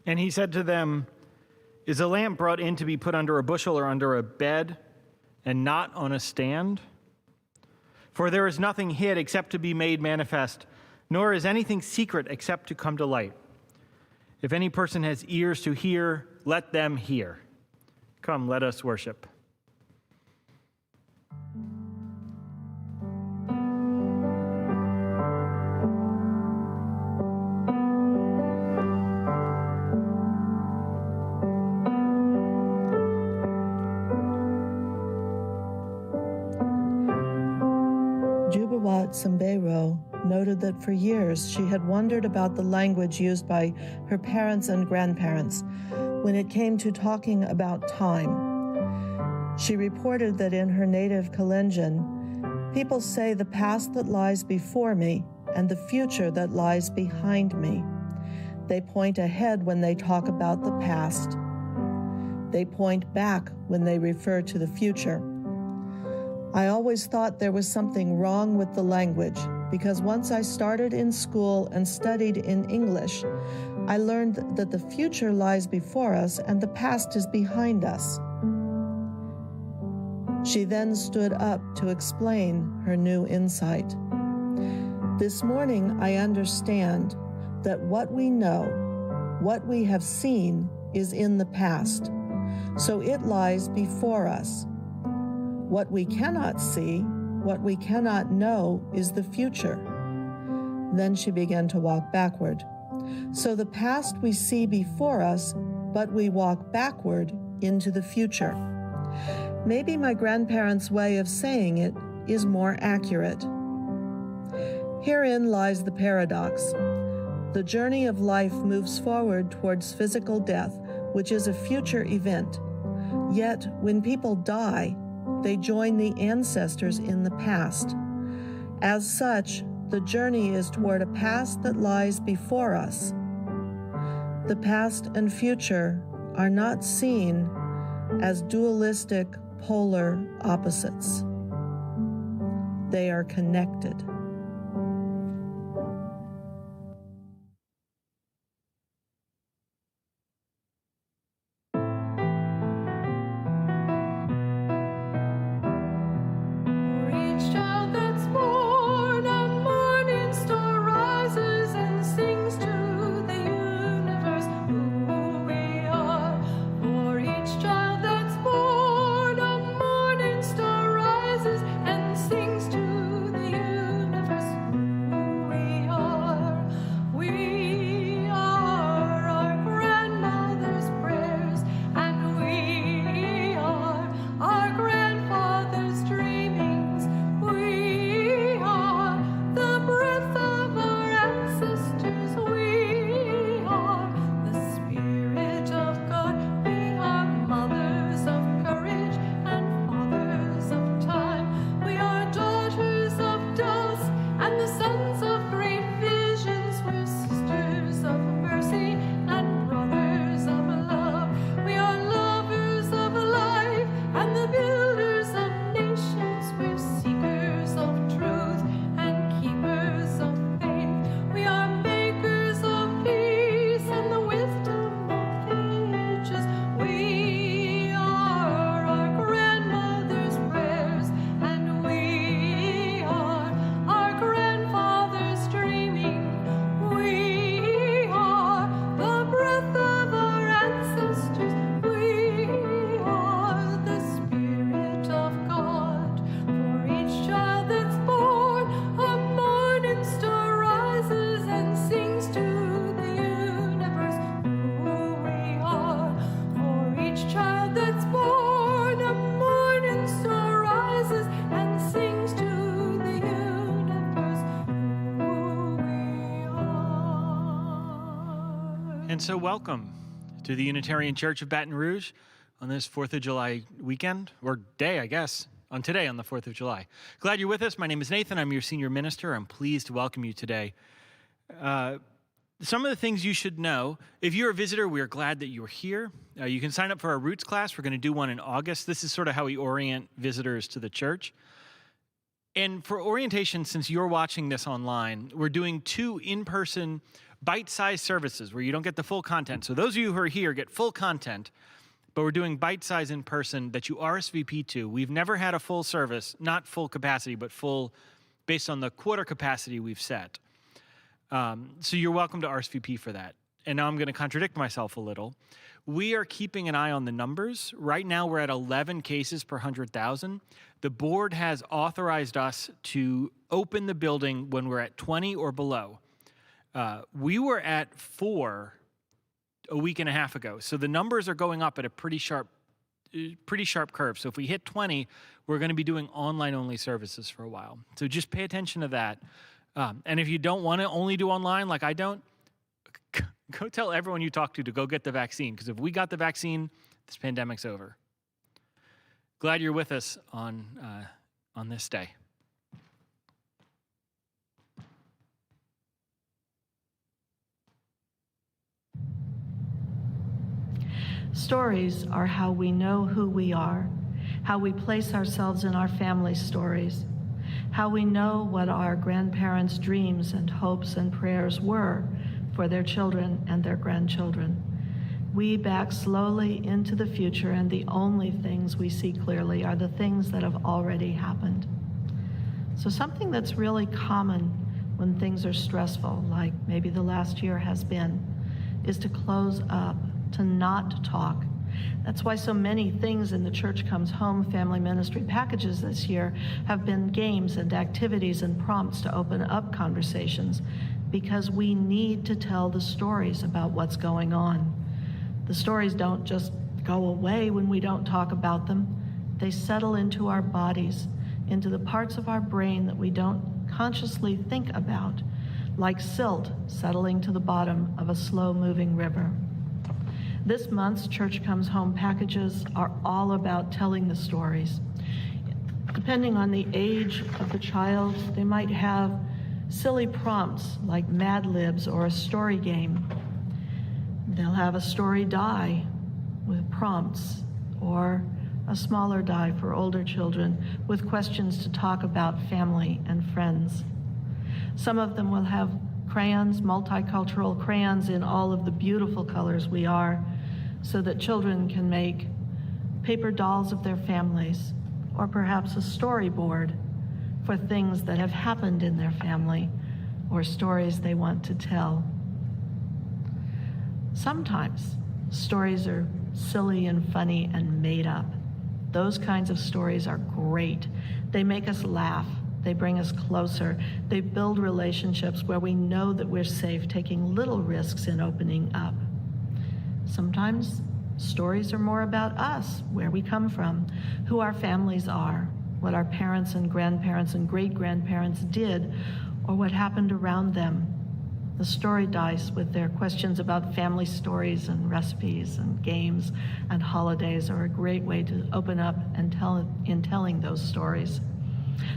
And he said to them, "Is a lamp brought in to be put under a bushel or under a bed, and not on a stand? For there is nothing hid except to be made manifest, nor is anything secret except to come to light. If any person has ears to hear, let them hear." Come, let us worship. Sambero noted that for years she had wondered about the language used by her parents and grandparents when it came to talking about time. She reported that in her native Kalenjin, people say the past that lies before me and the future that lies behind me. They point ahead when they talk about the past. They point back when they refer to the future. I always thought there was something wrong with the language because once I started in school and studied in English, I learned that the future lies before us and the past is behind us. She then stood up to explain her new insight. This morning, I understand that what we know, what we have seen, is in the past, so it lies before us. What we cannot see, what we cannot know, is the future. Then she began to walk backward. So the past we see before us, but we walk backward into the future. Maybe my grandparents' way of saying it is more accurate. Herein lies the paradox. The journey of life moves forward towards physical death, which is a future event. Yet, when people die, they join the ancestors in the past. As such, the journey is toward a past that lies before us. The past and future are not seen as dualistic, polar opposites. They are connected. And so welcome to the Unitarian Church of Baton Rouge on this 4th of July weekend, or day, I guess, on today on the 4th of July. Glad you're with us. My name is Nathan. I'm your senior minister. I'm pleased to welcome you today. Some of the things you should know, if you're a visitor, we're glad that you're here. You can sign up for our Roots class. We're going to do one in August. This is sort of how we orient visitors to the church. And for orientation, since you're watching this online, we're doing 2 in-person bite-sized services where you don't get the full content. So those of you who are here get full content, but we're doing bite-size in person that you RSVP to. We've never had a full service, not full capacity, but full based on the quarter capacity we've set. So you're welcome to RSVP for that. And now I'm going to contradict myself a little. We are keeping an eye on the numbers. Right now we're at 11 cases per 100,000. The board has authorized us to open the building when we're at 20 or below. We were at 4 a week and a half ago. So the numbers are going up at a pretty sharp curve. So if we hit 20, we're going to be doing online-only services for a while. So just pay attention to that. And if you don't want to only do online, like I don't, go tell everyone you talk to go get the vaccine. Because if we got the vaccine, this pandemic's over. Glad you're with us on this day. Stories are how we know who we are, how we place ourselves in our family stories, how we know what our grandparents' dreams and hopes and prayers were for their children and their grandchildren. We back slowly into the future, and the only things we see clearly are the things that have already happened. So something that's really common when things are stressful, like maybe the last year has been, is to close up, to not talk. That's why so many things in the Church Comes Home family ministry packages this year have been games and activities and prompts to open up conversations, because we need to tell the stories about what's going on. The stories don't just go away when we don't talk about them. They settle into our bodies, into the parts of our brain that we don't consciously think about, like silt settling to the bottom of a slow-moving river. This month's Church Comes Home packages are all about telling the stories. Depending on the age of the child, they might have silly prompts like Mad Libs or a story game. They'll have a story die with prompts, or a smaller die for older children with questions to talk about family and friends. Some of them will have crayons, multicultural crayons in all of the beautiful colors we are, so that children can make paper dolls of their families, or perhaps a storyboard for things that have happened in their family or stories they want to tell. Sometimes stories are silly and funny and made up. Those kinds of stories are great. They make us laugh. They bring us closer. They build relationships where we know that we're safe, taking little risks in opening up. Sometimes stories are more about us, where we come from, who our families are, what our parents and grandparents and great-grandparents did, or what happened around them. The story dice with their questions about family stories and recipes and games and holidays are a great way to open up and telling those stories.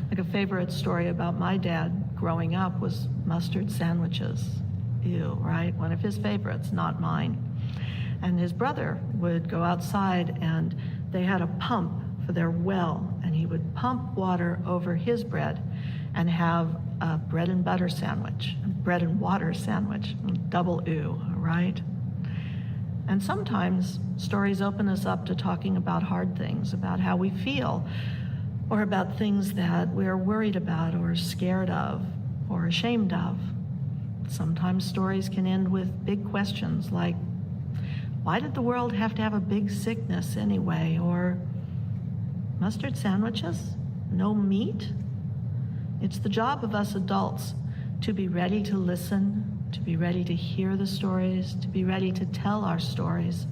Like a favorite story about my dad growing up was mustard sandwiches. Ew, right? One of his favorites, not mine. And his brother would go outside, and they had a pump for their well, and he would pump water over his bread and have a bread and butter sandwich, bread and water sandwich, double ew, right? And sometimes stories open us up to talking about hard things, about how we feel, or about things that we're worried about or scared of or ashamed of. Sometimes stories can end with big questions like, why did the world have to have a big sickness anyway? Or mustard sandwiches? No meat? It's the job of us adults to be ready to listen, to be ready to hear the stories, to be ready to tell our stories.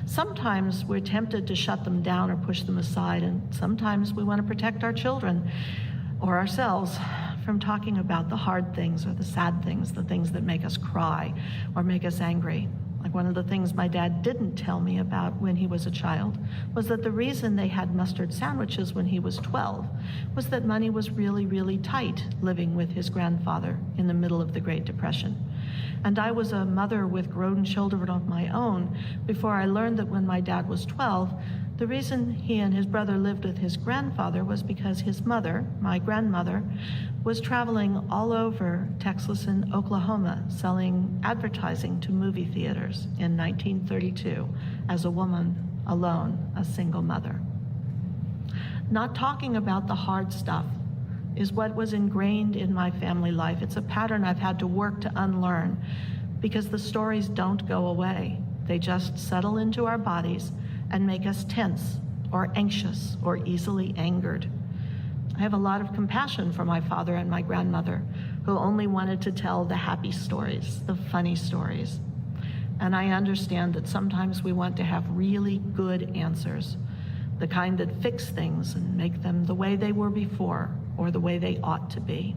Sometimes we're tempted to shut them down or push them aside, and sometimes we want to protect our children or ourselves from talking about the hard things or the sad things, the things that make us cry or make us angry. Like one of the things my dad didn't tell me about when he was a child was that the reason they had mustard sandwiches when he was 12 was that money was really, really tight living with his grandfather in the middle of the Great Depression. And I was a mother with grown children of my own before I learned that when my dad was 12, The reason he and his brother lived with his grandfather was because his mother, my grandmother, was traveling all over Texas and Oklahoma selling advertising to movie theaters in 1932 as a woman alone, a single mother. Not talking about the hard stuff is what was ingrained in my family life. It's a pattern I've had to work to unlearn because the stories don't go away. They just settle into our bodies and make us tense or anxious or easily angered. I have a lot of compassion for my father and my grandmother, who only wanted to tell the happy stories, the funny stories. And I understand that sometimes we want to have really good answers, the kind that fix things and make them the way they were before or the way they ought to be.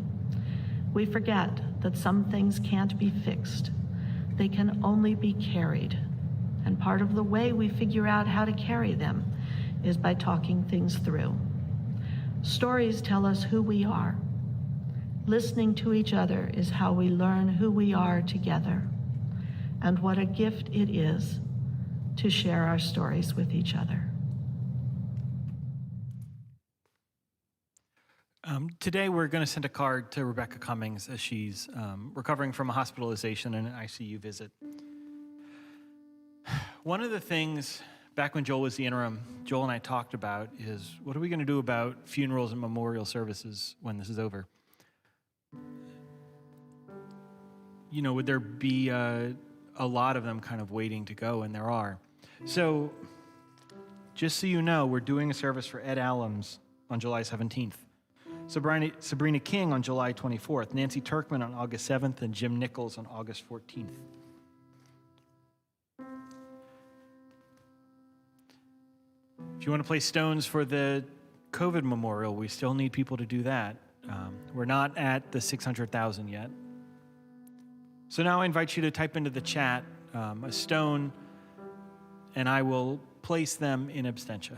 We forget that some things can't be fixed. They can only be carried. And part of the way we figure out how to carry them is by talking things through. Stories tell us who we are. Listening to each other is how we learn who we are together. And what a gift it is to share our stories with each other. Today we're going to send a card to Rebecca Cummings as she's recovering from a hospitalization and an ICU visit. One of the things, back when Joel was the interim, Joel and I talked about is, what are we going to do about funerals and memorial services when this is over? You know, would there be a lot of them kind of waiting to go? And there are. So, just so you know, we're doing a service for Ed Allums on July 17th. Sabrina King on July 24th, Nancy Turkman on August 7th, and Jim Nichols on August 14th. If you want to place stones for the COVID memorial, we still need people to do that. We're not at the 600,000 yet. So now I invite you to type into the chat a stone, and I will place them in absentia.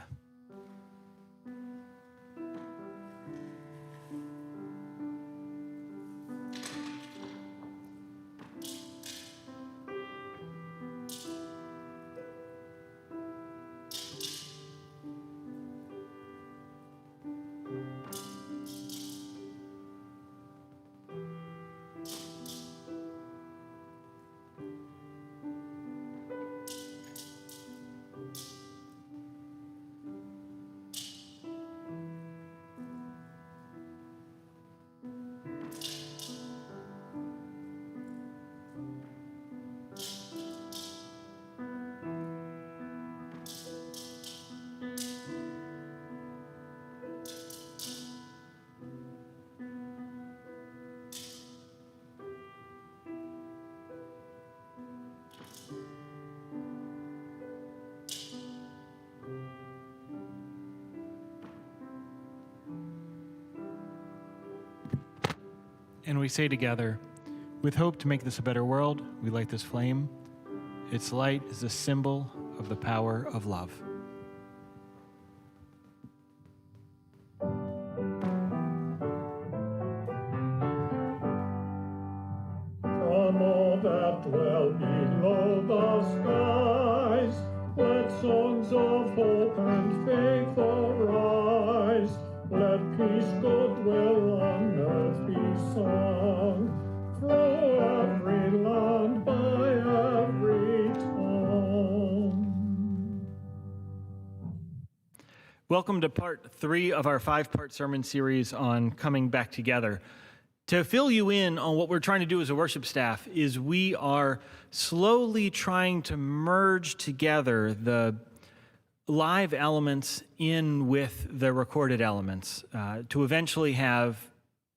And we say together, with hope to make this a better world, we light this flame. Its light is a symbol of the power of love. From all that dwell below the skies, let songs of hope and faith arise. Let peace, goodwill on earth be sung, through every land, by every tongue. Welcome to part 3 of our 5-part sermon series on coming back together. To fill you in on what we're trying to do as a worship staff is we are slowly trying to merge together the live elements in with the recorded elements to eventually have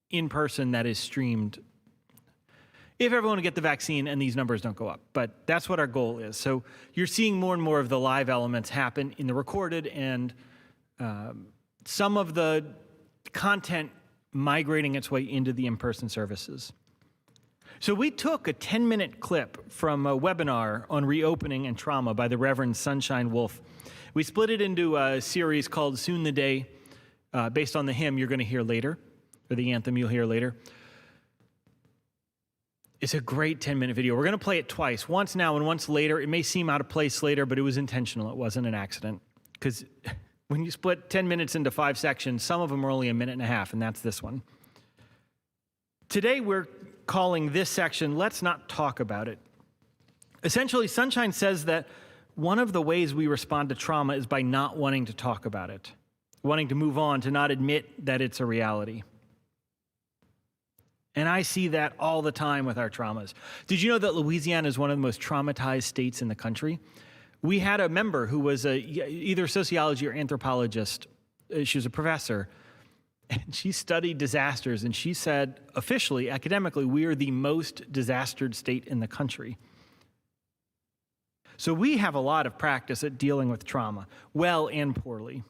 in person that is streamed if everyone will get the vaccine and these numbers don't go up. But that's what our goal is. So you're seeing more and more of the live elements happen in the recorded and some of the content migrating its way into the in-person services. So we took a 10-minute clip from a webinar on reopening and trauma by the Reverend Sunshine Wolf. We split it into a series called Soon the Day, based on the hymn you're going to hear later, or the anthem you'll hear later. It's a great 10-minute video. We're going to play it twice, once now and once later. It may seem out of place later, but it was intentional. It wasn't an accident. Because when you split 10 minutes into 5 sections, some of them are only a minute and a half, and that's this one. Today we're calling this section, Let's Not Talk About It. Essentially, Sunshine says that one of the ways we respond to trauma is by not wanting to talk about it, wanting to move on, to not admit that it's a reality. And I see that all the time with our traumas. Did you know that Louisiana is one of the most traumatized states in the country? We had a member who was either sociology or anthropologist. She was a professor, and she studied disasters, and she said, officially, academically, we are the most disastered state in the country. So we have a lot of practice at dealing with trauma, well and poorly.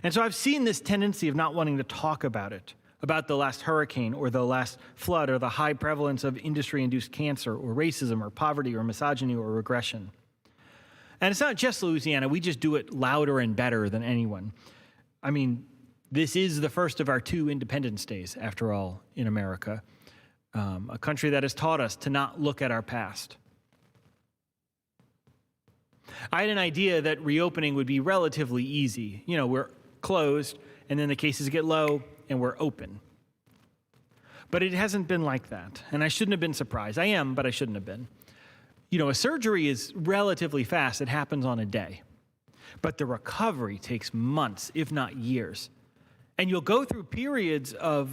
And so I've seen this tendency of not wanting to talk about it, about the last hurricane or the last flood or the high prevalence of industry-induced cancer or racism or poverty or misogyny or regression. And it's not just Louisiana. We just do it louder and better than anyone. I mean, this is the first of our 2 Independence Days, after all, in America, a country that has taught us to not look at our past. I had an idea that reopening would be relatively easy. You know, we're closed, and then the cases get low, and we're open. But it hasn't been like that, and I shouldn't have been surprised. I am, but I shouldn't have been. You know, a surgery is relatively fast. It happens on a day. But the recovery takes months, if not years. And you'll go through periods of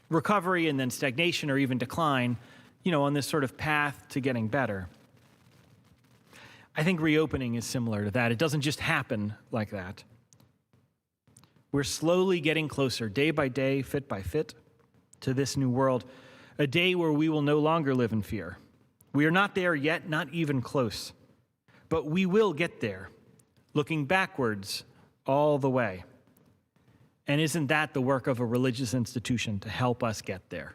recovery and then stagnation or even decline, you know, on this sort of path to getting better. I think reopening is similar to that. It doesn't just happen like that. We're slowly getting closer, day by day, fit by fit, to this new world, a day where we will no longer live in fear. We are not there yet, not even close, but we will get there, looking backwards all the way. And isn't that the work of a religious institution to help us get there?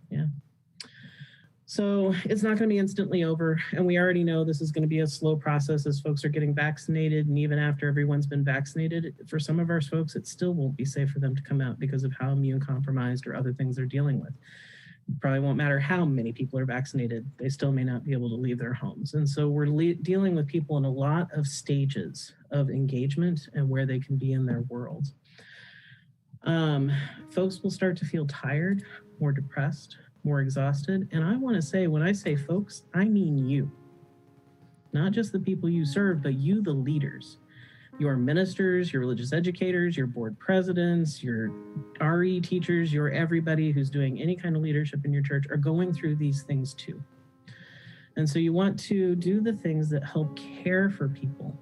Yeah. So it's not going to be instantly over. And we already know this is going to be a slow process as folks are getting vaccinated. And even after everyone's been vaccinated, for some of our folks, it still won't be safe for them to come out because of how immune compromised or other things they're dealing with. It probably won't matter how many people are vaccinated. They still may not be able to leave their homes. And so we're dealing with people in a lot of stages of engagement and where they can be in their world. Folks will start to feel tired, more depressed, more exhausted. And I want to say, when I say folks, I mean you. Not just the people you serve, but you, the leaders. Your ministers, your religious educators, your board presidents, your RE teachers, your everybody who's doing any kind of leadership in your church are going through these things too. And so you want to do the things that help care for people.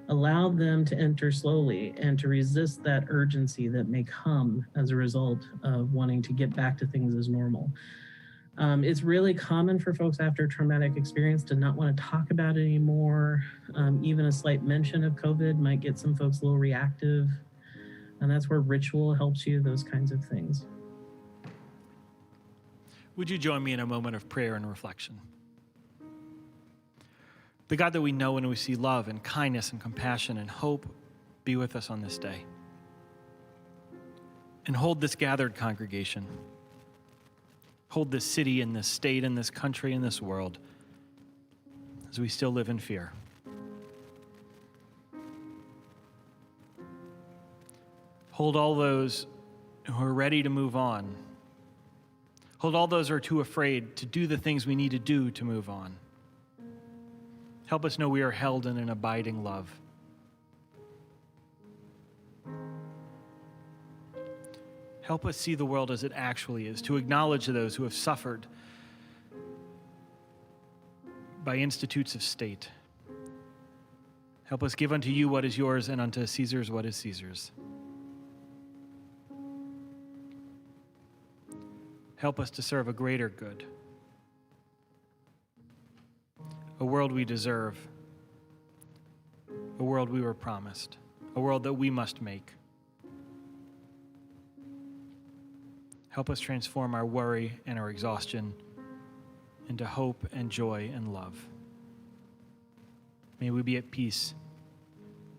Allow them to enter slowly and to resist that urgency that may come as a result of wanting to get back to things as normal. It's really common for folks after a traumatic experience to not want to talk about it anymore. Even a slight mention of COVID might get some folks a little reactive. And that's where ritual helps you, those kinds of things. Would you join me in a moment of prayer and reflection? The God that we know and we see love and kindness and compassion and hope, be with us on this day. And hold this gathered congregation. Hold this city and this state and this country and this world as we still live in fear. Hold all those who are ready to move on. Hold all those who are too afraid to do the things we need to do to move on. Help us know we are held in an abiding love. Help us see the world as it actually is, to acknowledge those who have suffered by institutes of state. Help us give unto you what is yours and unto Caesar's what is Caesar's. Help us to serve a greater good, a world we deserve, a world we were promised, a world that we must make. Help us transform our worry and our exhaustion into hope and joy and love. May we be at peace.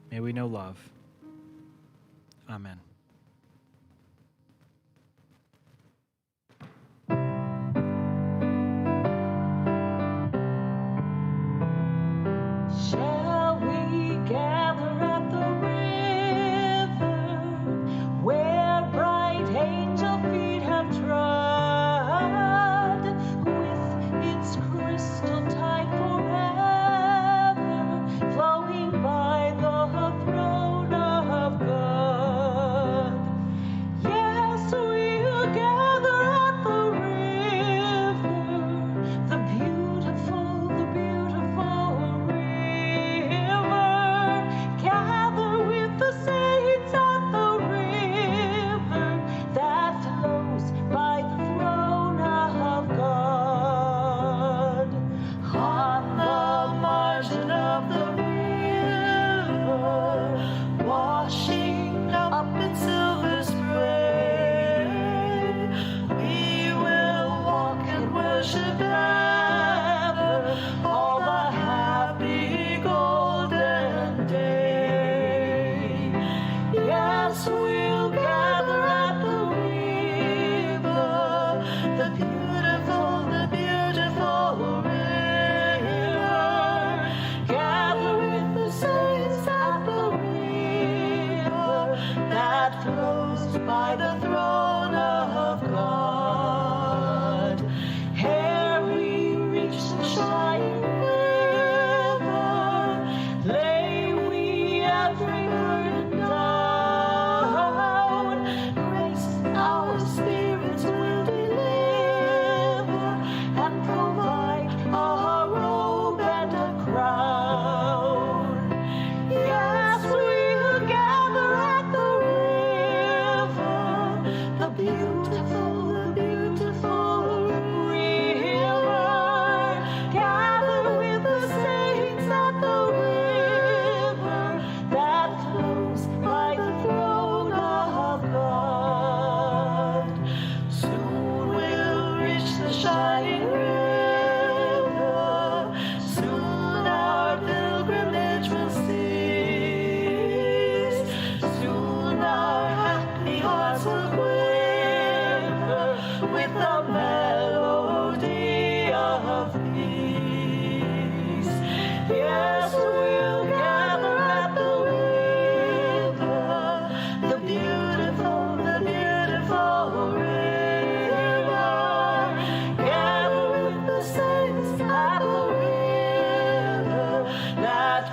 May we know love. Amen.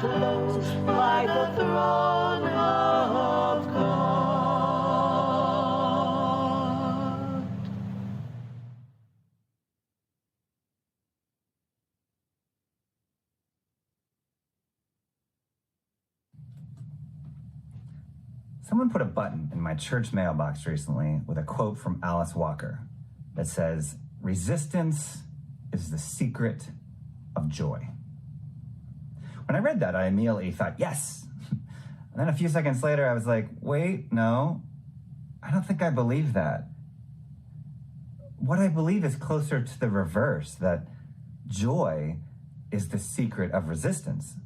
close by the throne of God. Someone put a button in my church mailbox recently with a quote from Alice Walker that says, "Resistance is the secret of joy." When I read that, I immediately thought, yes. And then a few seconds later, I was like, wait, no, I don't think I believe that. What I believe is closer to the reverse, that joy is the secret of resistance,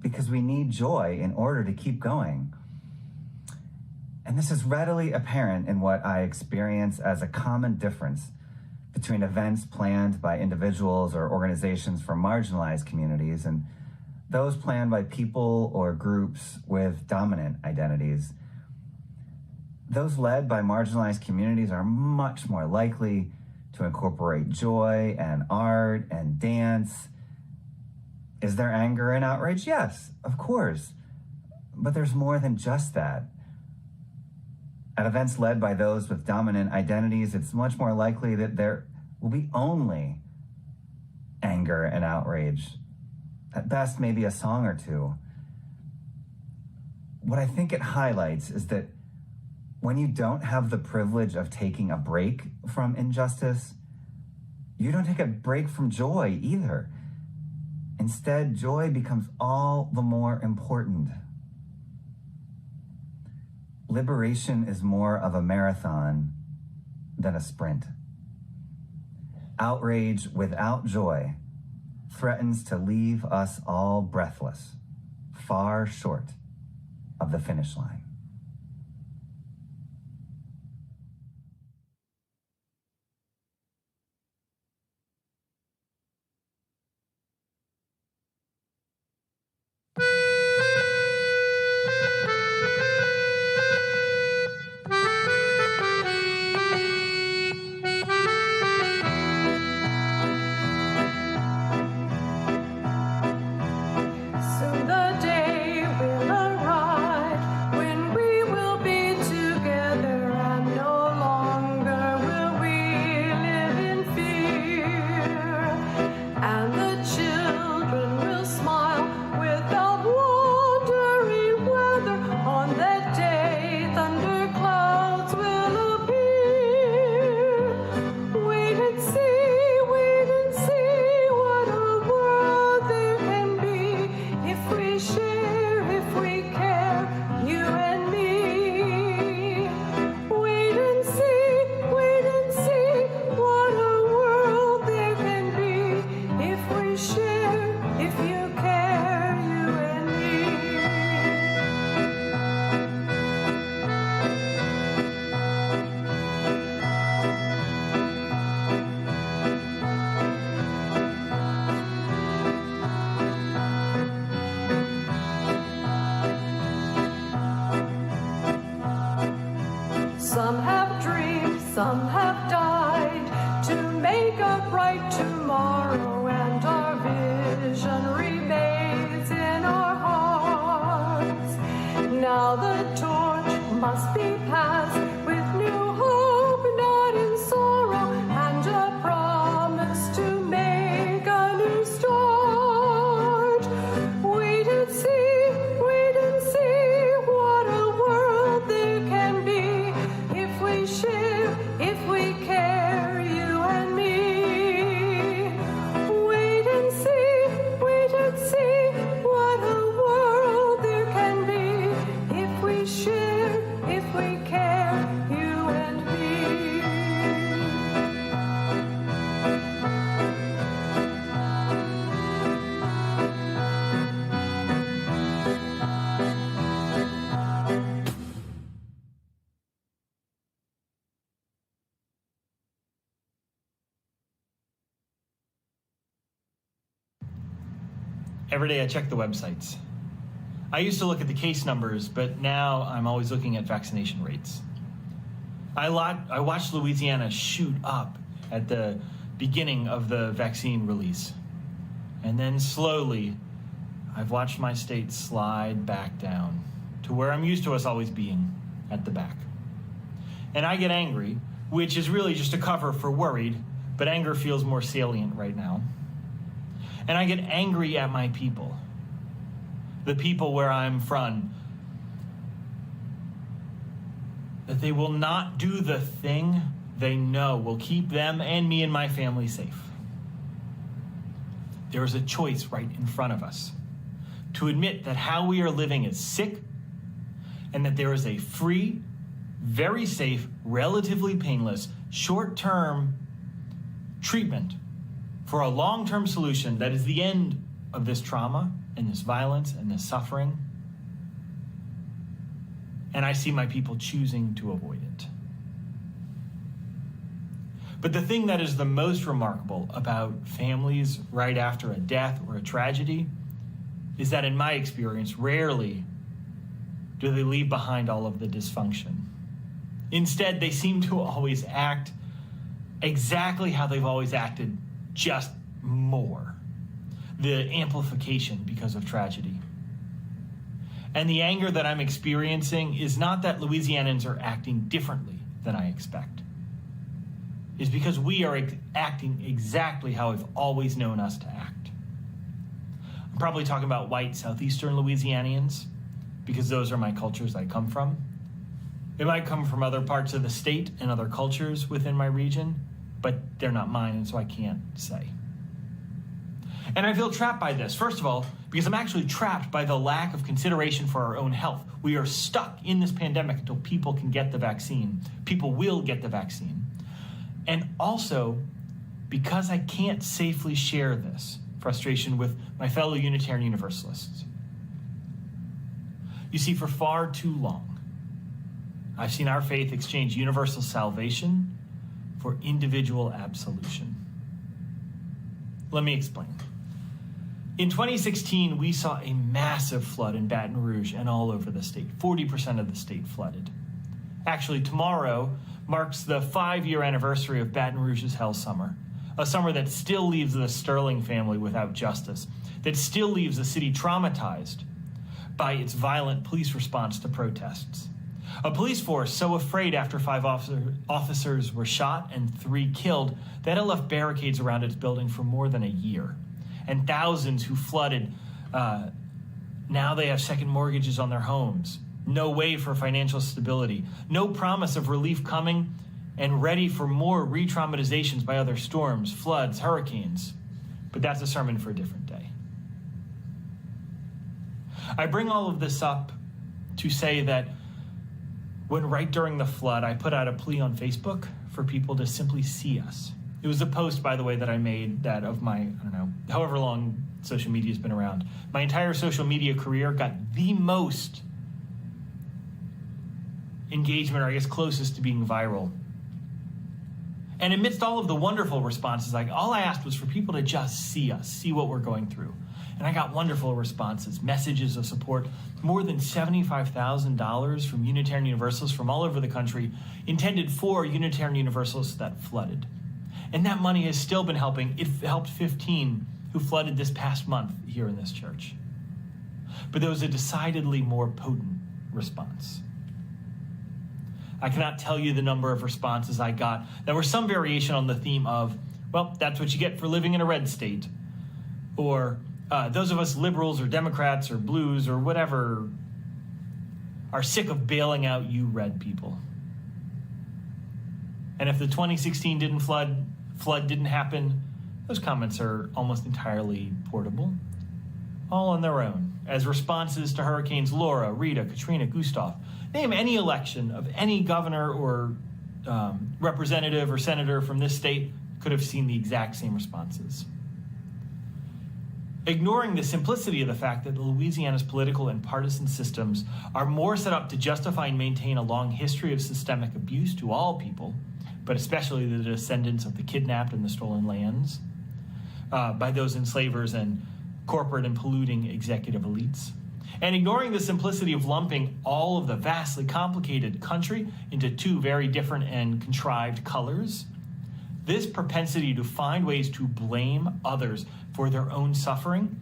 because we need joy in order to keep going. And this is readily apparent in what I experience as a common difference between events planned by individuals or organizations for marginalized communities and those planned by people or groups with dominant identities. Those led by marginalized communities are much more likely to incorporate joy and art and dance. Is there anger and outrage? Yes, of course. But there's more than just that. At events led by those with dominant identities, it's much more likely that there will be only anger and outrage. At best, maybe a song or two. What I think it highlights is that when you don't have the privilege of taking a break from injustice, you don't take a break from joy either. Instead, joy becomes all the more important. Liberation is more of a marathon than a sprint. Outrage without joy threatens to leave us all breathless, far short of the finish line. Soon the day will arrive when we will be together, and no longer will we live in fear. And the children will smile without wondering whether on that day thunderclouds will appear. Wait and see what a world there can be if we share, if we care, you and me. Wait and see what a world there can be if we share, if you care, you and me. Some have dreamed, some have died to make a bright tomorrow, and our vision remains in our hearts. Now the torch must be passed with new hope, not in sorrow, and a promise to make a new start. Wait and see what a world there can be if we share, if we care, you and me. Wait and see what a world there can be if we share, if we care, you and me. Every day I check the websites. I used to look at the case numbers, but now I'm always looking at vaccination rates. I watched Louisiana shoot up at the beginning of the vaccine release. And then slowly, I've watched my state slide back down to where I'm used to us always being, at the back. And I get angry, which is really just a cover for worried, but anger feels more salient right now. And I get angry at my people, the people where I'm from, that they will not do the thing they know will keep them and me and my family safe. There is a choice right in front of us to admit that how we are living is sick and that there is a free, very safe, relatively painless, short-term treatment for a long-term solution that is the end of this trauma and this violence and this suffering. And I see my people choosing to avoid it. But the thing that is the most remarkable about families right after a death or a tragedy is that in my experience, rarely do they leave behind all of the dysfunction. Instead, they seem to always act exactly how they've always acted, just more. The amplification because of tragedy. And the anger that I'm experiencing is not that Louisianans are acting differently than I expect. It's because we are acting exactly how I've always known us to act. I'm probably talking about white southeastern Louisianians, because those are my cultures I come from. They might come from other parts of the state and other cultures within my region, but they're not mine, and so I can't say. And I feel trapped by this. First of all, because I'm actually trapped by the lack of consideration for our own health. We are stuck in this pandemic until people can get the vaccine. People will get the vaccine. And also, because I can't safely share this frustration with my fellow Unitarian Universalists. You see, for far too long, I've seen our faith exchange universal salvation for individual absolution. Let me explain. In 2016, we saw a massive flood in Baton Rouge and all over the state. 40% of the state flooded. Actually, tomorrow marks the 5-year anniversary of Baton Rouge's Hell Summer, a summer that still leaves the Sterling family without justice, that still leaves the city traumatized by its violent police response to protests. A police force so afraid after 5 officers were shot and 3 killed that it left barricades around its building for more than a year. And thousands who flooded, now they have second mortgages on their homes. No way for financial stability. No promise of relief coming, and ready for more re-traumatizations by other storms, floods, hurricanes. But that's a sermon for a different day. I bring all of this up to say that when right during the flood, I put out a plea on Facebook for people to simply see us. It was a post, by the way, that I made that of my, however long social media has been around. My entire social media career got the most engagement, or I guess closest to being viral. And amidst all of the wonderful responses, all I asked was for people to just see us, see what we're going through. And I got wonderful responses, messages of support, more than $75,000 from Unitarian Universalists from all over the country, intended for Unitarian Universalists that flooded. And that money has still been helping. It helped 15 who flooded this past month here in this church. But there was a decidedly more potent response. I cannot tell you the number of responses I got that were some variation on the theme of, well, that's what you get for living in a red state. Or those of us liberals or Democrats or blues or whatever are sick of bailing out you red people. And if the 2016 flood didn't happen, those comments are almost entirely portable, all on their own, as responses to Hurricanes Laura, Rita, Katrina, Gustav. Name any election of any governor or representative or senator from this state could have seen the exact same responses. Ignoring the simplicity of the fact that Louisiana's political and partisan systems are more set up to justify and maintain a long history of systemic abuse to all people, but especially the descendants of the kidnapped and the stolen lands, by those enslavers and corporate and polluting executive elites. And ignoring the simplicity of lumping all of the vastly complicated country into 2 very different and contrived colors, this propensity to find ways to blame others for their own suffering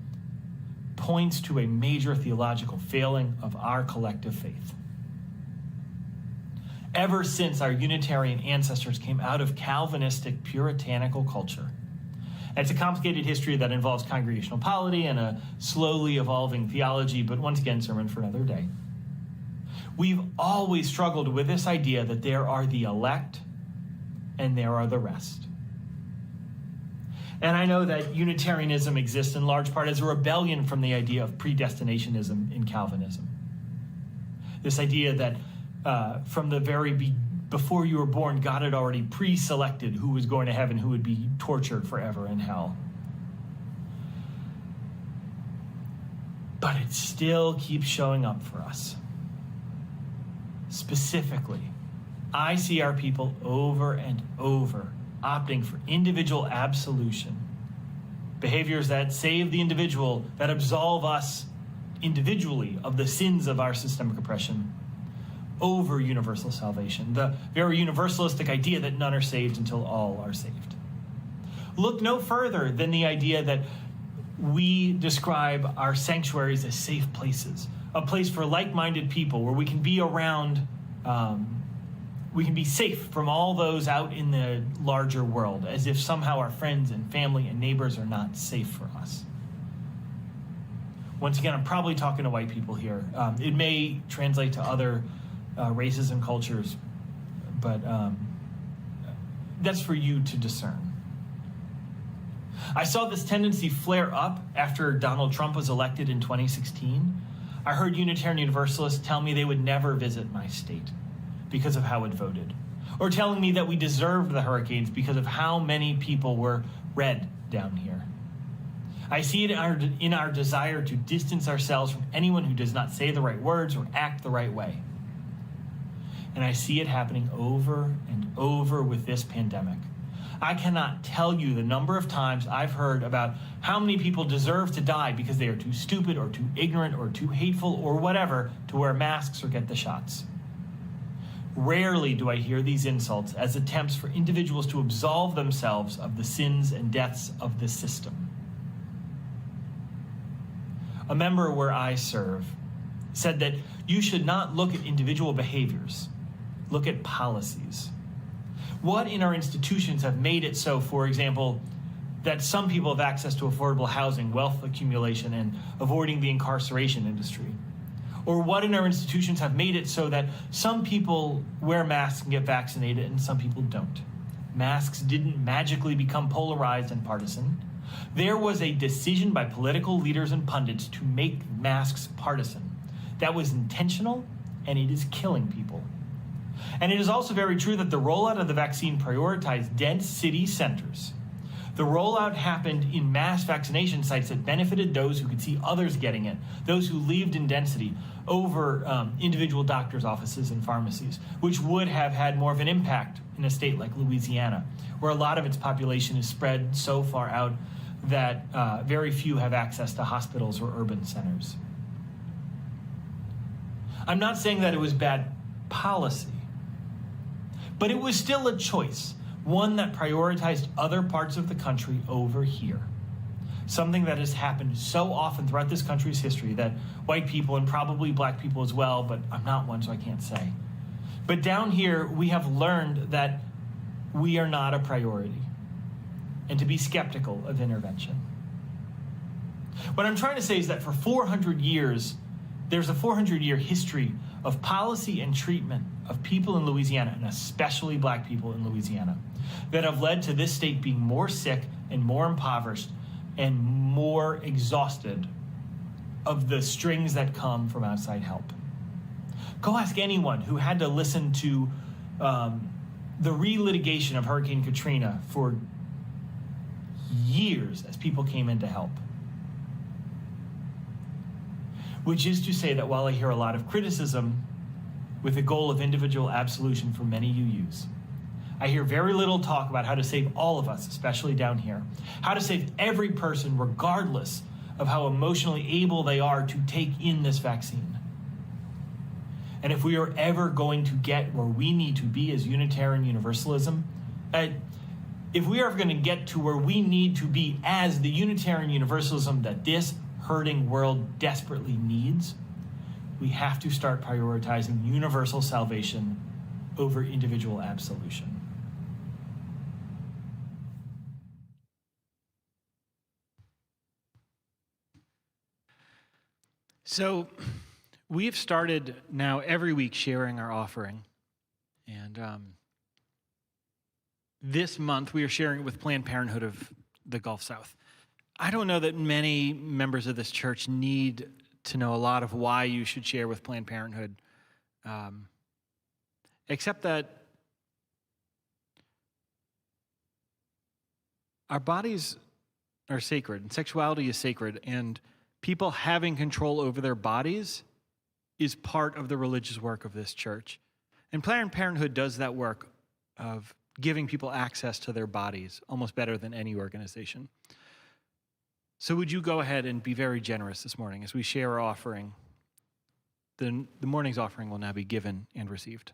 points to a major theological failing of our collective faith. Ever since our Unitarian ancestors came out of Calvinistic puritanical culture, it's a complicated history that involves congregational polity and a slowly evolving theology, but once again, sermon for another day. We've always struggled with this idea that there are the elect and there are the rest. And I know that Unitarianism exists in large part as a rebellion from the idea of predestinationism in Calvinism. This idea that from the very before you were born, God had already pre-selected who was going to heaven, who would be tortured forever in hell. But it still keeps showing up for us. Specifically, I see our people over and over opting for individual absolution, behaviors that save the individual, that absolve us individually of the sins of our systemic oppression, over universal salvation, the very universalistic idea that none are saved until all are saved. Look no further than the idea that we describe our sanctuaries as safe places, a place for like-minded people where we can be around, we can be safe from all those out in the larger world, as if somehow our friends and family and neighbors are not safe for us. Once again, I'm probably talking to white people here. It may translate to other races and cultures, but that's for you to discern. I saw this tendency flare up after Donald Trump was elected in 2016. I heard Unitarian Universalists tell me they would never visit my state because of how it voted, or telling me that we deserved the hurricanes because of how many people were red down here. I see it in our desire to distance ourselves from anyone who does not say the right words or act the right way. And I see it happening over and over with this pandemic. I cannot tell you the number of times I've heard about how many people deserve to die because they are too stupid or too ignorant or too hateful or whatever to wear masks or get the shots. Rarely do I hear these insults as attempts for individuals to absolve themselves of the sins and deaths of the system. A member where I serve said that you should not look at individual behaviors, look at policies. What in our institutions have made it so, for example, that some people have access to affordable housing, wealth accumulation, and avoiding the incarceration industry? Or what in our institutions have made it so that some people wear masks and get vaccinated and some people don't? Masks didn't magically become polarized and partisan. There was a decision by political leaders and pundits to make masks partisan. That was intentional, and it is killing people. And it is also very true that the rollout of the vaccine prioritized dense city centers. The rollout happened in mass vaccination sites that benefited those who could see others getting it, those who lived in density, over individual doctors' offices and pharmacies, which would have had more of an impact in a state like Louisiana, where a lot of its population is spread so far out that very few have access to hospitals or urban centers. I'm not saying that it was bad policy, but it was still a choice, one that prioritized other parts of the country over here. Something that has happened so often throughout this country's history that white people, and probably black people as well, but I'm not one, so I can't say. But down here, we have learned that we are not a priority, and to be skeptical of intervention. What I'm trying to say is that for 400 years, there's a 400-year history of policy and treatment of people in Louisiana, and especially black people in Louisiana, that have led to this state being more sick and more impoverished and more exhausted of the strings that come from outside help. Go ask anyone who had to listen to the relitigation of Hurricane Katrina for years as people came in to help. Which is to say that while I hear a lot of criticism with the goal of individual absolution for many UUs, I hear very little talk about how to save all of us, especially down here, how to save every person regardless of how emotionally able they are to take in this vaccine. And if we are ever going to get where we need to be as Unitarian Universalism, if we are going to get to where we need to be as the Unitarian Universalism that this hurting world desperately needs, we have to start prioritizing universal salvation over individual absolution. So we've started now every week sharing our offering. And this month we are sharing it with Planned Parenthood of the Gulf South. I don't know that many members of this church need to know a lot of why you should share with Planned Parenthood, except that our bodies are sacred, and sexuality is sacred, and people having control over their bodies is part of the religious work of this church. And Planned Parenthood does that work of giving people access to their bodies almost better than any organization. So would you go ahead and be very generous this morning as we share our offering? The morning's offering will now be given and received.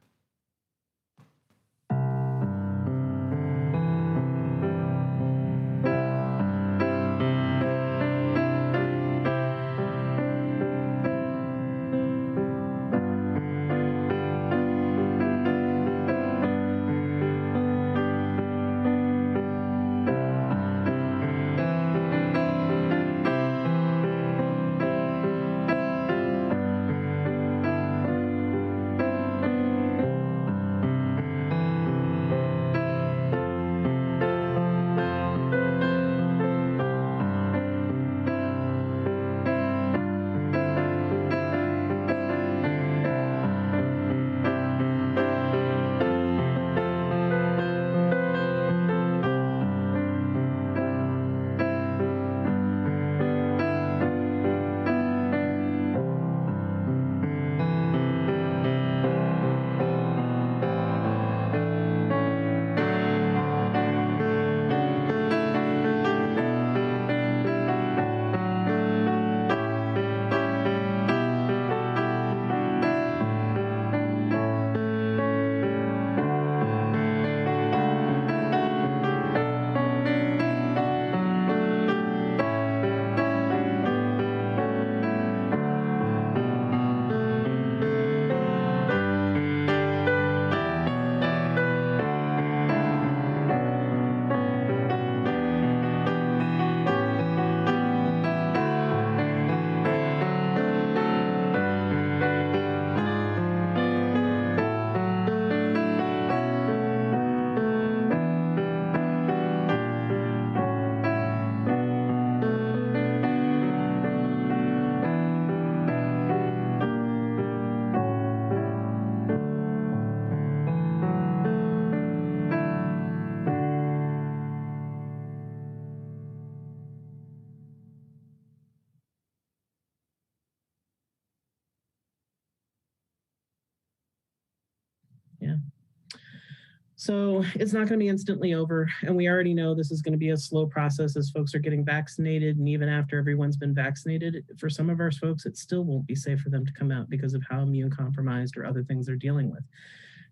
So it's not going to be instantly over. And we already know this is going to be a slow process as folks are getting vaccinated. And even after everyone's been vaccinated, for some of our folks, it still won't be safe for them to come out because of how immune compromised or other things they're dealing with.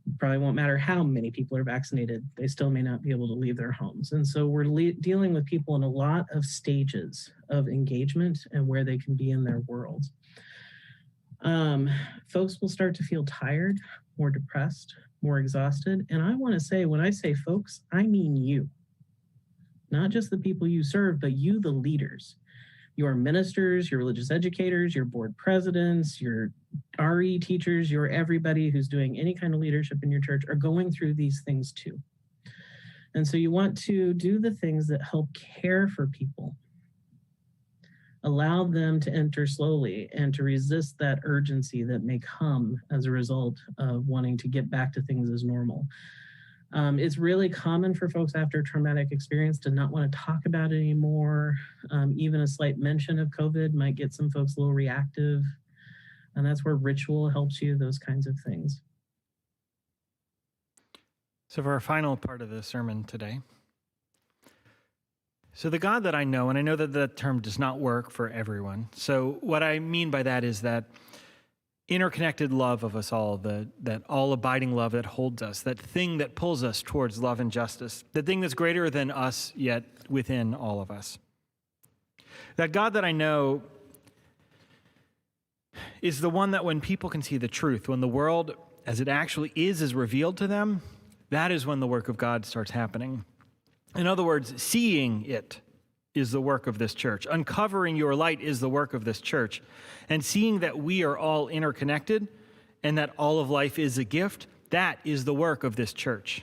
It probably won't matter how many people are vaccinated. They still may not be able to leave their homes. And so we're dealing with people in a lot of stages of engagement and where they can be in their world. Folks will start to feel tired, more depressed, more exhausted. And I want to say, when I say folks, I mean you. Not just the people you serve, but you, the leaders. Your ministers, your religious educators, your board presidents, your RE teachers, your everybody who's doing any kind of leadership in your church are going through these things too. And so you want to do the things that help care for people. Allow them to enter slowly and to resist that urgency that may come as a result of wanting to get back to things as normal. It's really common for folks after a traumatic experience to not want to talk about it anymore. Even a slight mention of COVID might get some folks a little reactive. And that's where ritual helps you, those kinds of things. So for our final part of the sermon today, so the God that I know, and I know that that term does not work for everyone. So what I mean by that is that interconnected love of us all, that all-abiding love that holds us, that thing that pulls us towards love and justice, the thing that's greater than us yet within all of us. That God that I know is the one that when people can see the truth, when the world as it actually is revealed to them, that is when the work of God starts happening. In other words, seeing it is the work of this church. Uncovering your light is the work of this church. And seeing that we are all interconnected and that all of life is a gift, that is the work of this church.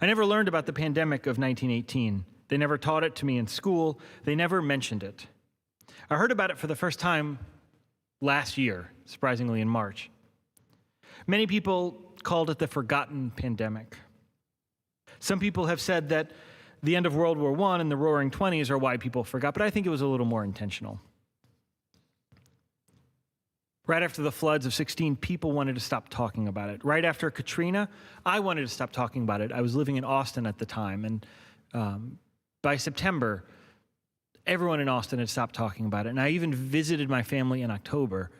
I never learned about the pandemic of 1918. They never taught it to me in school. They never mentioned it. I heard about it for the first time last year, surprisingly in March. Many people called it the forgotten pandemic. Some people have said that the end of World War I and the Roaring '20s are why people forgot, but I think it was a little more intentional. Right after the floods of 16, people wanted to stop talking about it. Right after Katrina, I wanted to stop talking about it. I was living in Austin at the time, and by September, everyone in Austin had stopped talking about it. And I even visited my family in October,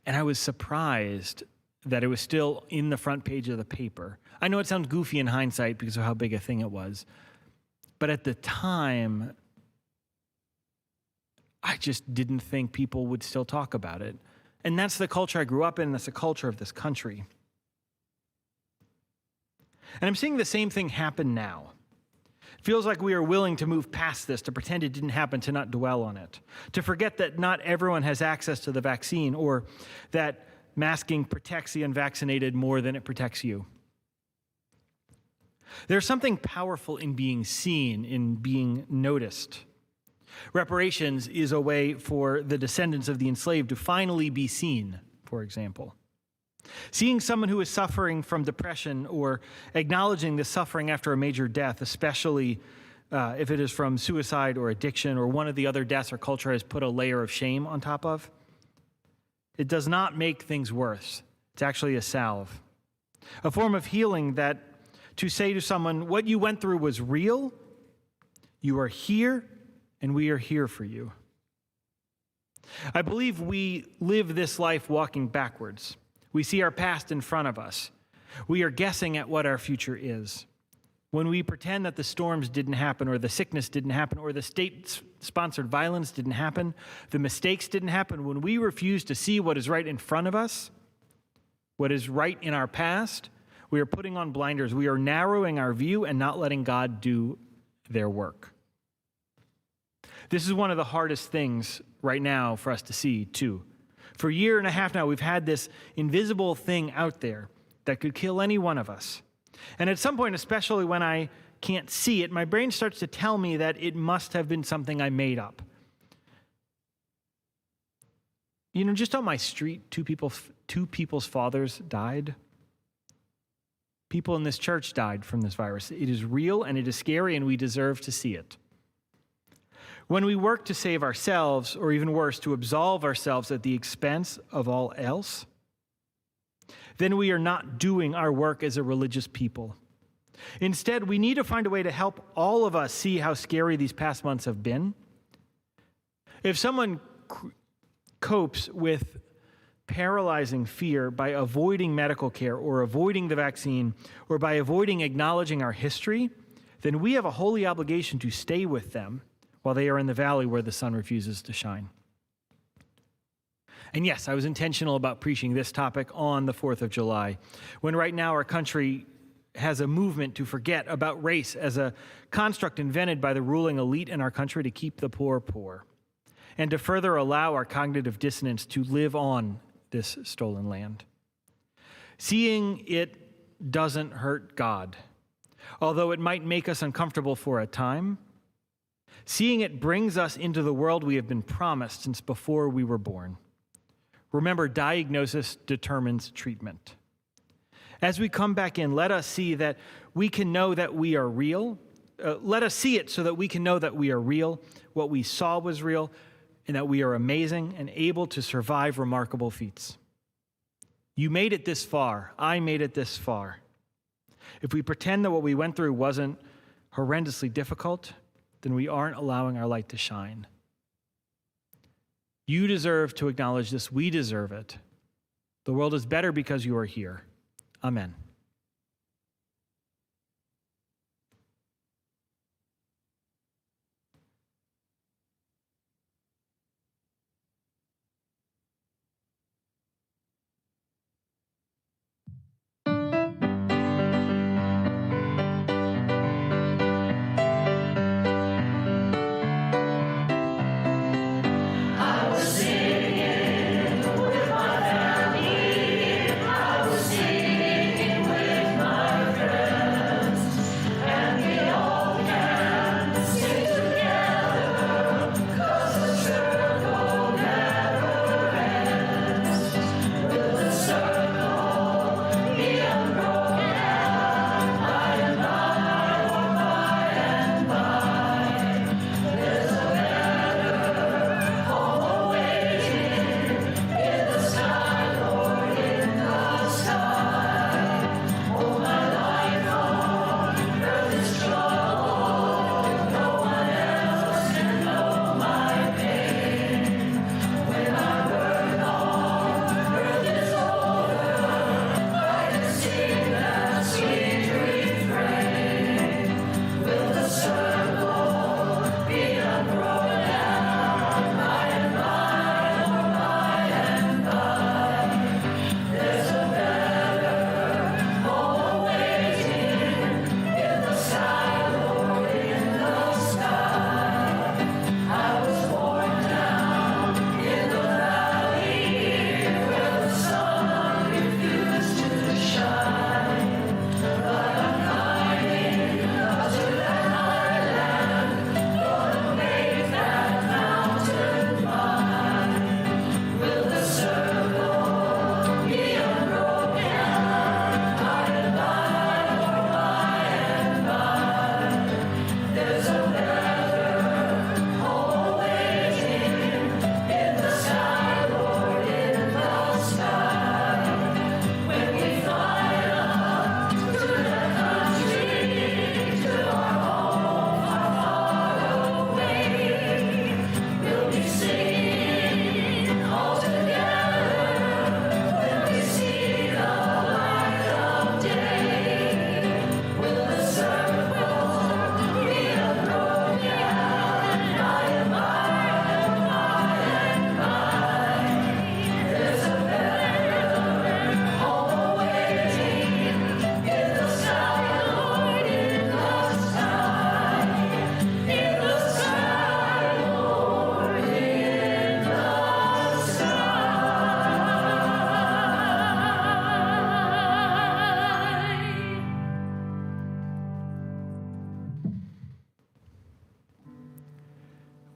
and I was surprised that it was still in the front page of the paper. I know it sounds goofy in hindsight because of how big a thing it was, but at the time, I just didn't think people would still talk about it. And that's the culture I grew up in, that's the culture of this country. And I'm seeing the same thing happen now. It feels like we are willing to move past this, to pretend it didn't happen, to not dwell on it, to forget that not everyone has access to the vaccine, or that masking protects the unvaccinated more than it protects you. There's something powerful in being seen, in being noticed. Reparations is a way for the descendants of the enslaved to finally be seen, for example. Seeing someone who is suffering from depression or acknowledging the suffering after a major death, especially if it is from suicide or addiction or one of the other deaths our culture has put a layer of shame on top of, it does not make things worse. It's actually a salve, a form of healing that to say to someone, what you went through was real, you are here, and we are here for you. I believe we live this life walking backwards. We see our past in front of us. We are guessing at what our future is. When we pretend that the storms didn't happen, or the sickness didn't happen, or the state-sponsored violence didn't happen, the mistakes didn't happen, when we refuse to see what is right in front of us, what is right in our past, we are putting on blinders. We are narrowing our view and not letting God do their work. This is one of the hardest things right now for us to see, too. For a year and a half now, we've had this invisible thing out there that could kill any one of us. And at some point, especially when I can't see it, my brain starts to tell me that it must have been something I made up. You know, just on my street, two people's fathers died. People in this church died from this virus. It is real and it is scary, and we deserve to see it. When we work to save ourselves, or even worse, to absolve ourselves at the expense of all else, then we are not doing our work as a religious people. Instead, we need to find a way to help all of us see how scary these past months have been. If someone copes with paralyzing fear by avoiding medical care, or avoiding the vaccine, or by avoiding acknowledging our history, then we have a holy obligation to stay with them while they are in the valley where the sun refuses to shine. And yes, I was intentional about preaching this topic on the 4th of July, when right now our country has a movement to forget about race as a construct invented by the ruling elite in our country to keep the poor poor, and to further allow our cognitive dissonance to live on this stolen land. Seeing it doesn't hurt God, although it might make us uncomfortable for a time. Seeing it brings us into the world we have been promised since before we were born. Remember, diagnosis determines treatment. As we come back in, let us see that we can know that we are real. Let us see it so that we can know that we are real, what we saw was real, and that we are amazing and able to survive remarkable feats. You made it this far. I made it this far. If we pretend that what we went through wasn't horrendously difficult, then we aren't allowing our light to shine. You deserve to acknowledge this. We deserve it. The world is better because you are here. Amen.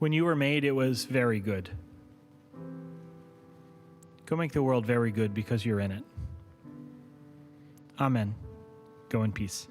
When you were made, it was very good. Go make the world very good because you're in it. Amen. Go in peace.